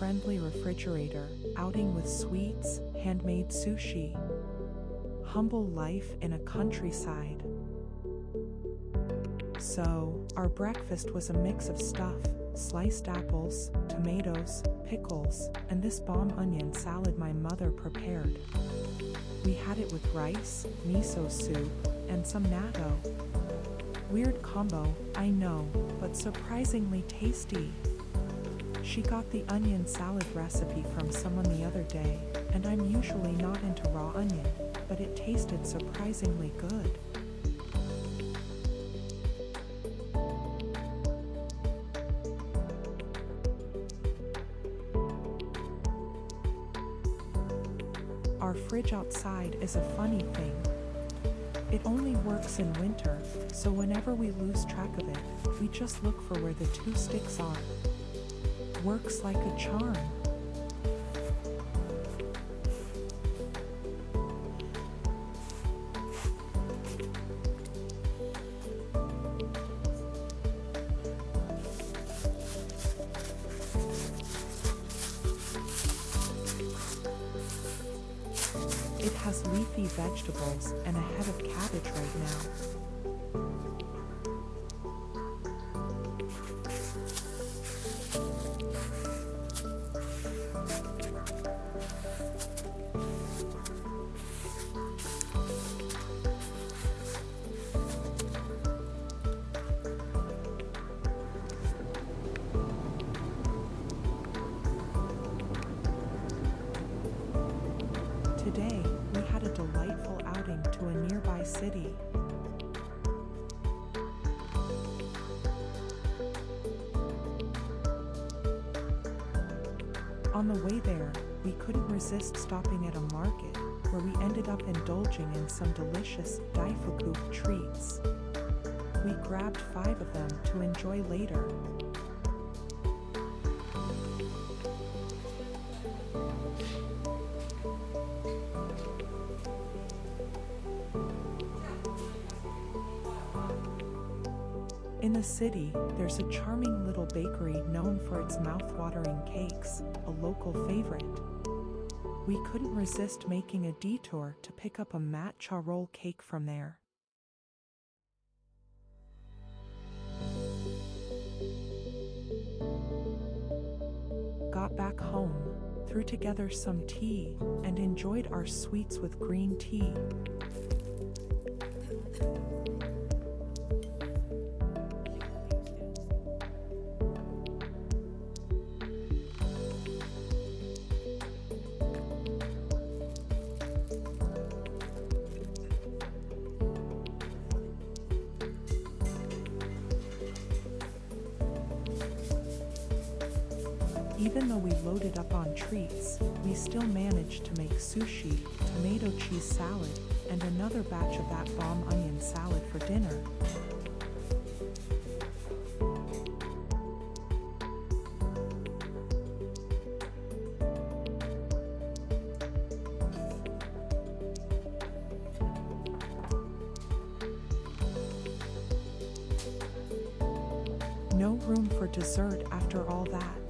friendly refrigerator, outing with sweets, handmade sushi. Humble life in a countryside. So, our breakfast was a mix of stuff, sliced apples, tomatoes, pickles, and this bomb onion salad my mother prepared. We had it with rice, miso soup, and some natto. Weird combo, I know, but surprisingly tasty. She got the onion salad recipe from someone the other day, and I'm usually not into raw onion, but it tasted surprisingly good. Our fridge outside is a funny thing. It only works in winter, so whenever we lose track of it, we just look for where the two sticks are. Works like a charm. It has leafy vegetables and a head of cabbage right now. Today, we had a delightful outing to a nearby city. On the way there, we couldn't resist stopping at a market, where we ended up indulging in some delicious Daifuku treats. We grabbed 5 of them to enjoy later. In the city, there's a charming little bakery known for its mouth-watering cakes, a local favorite. We couldn't resist making a detour to pick up a matcha roll cake from there. Got back home, threw together some tea, and enjoyed our sweets with green tea. Even though we loaded up on treats, we still managed to make sushi, tomato cheese salad, and another batch of that bomb onion salad for dinner. No room for dessert after all that.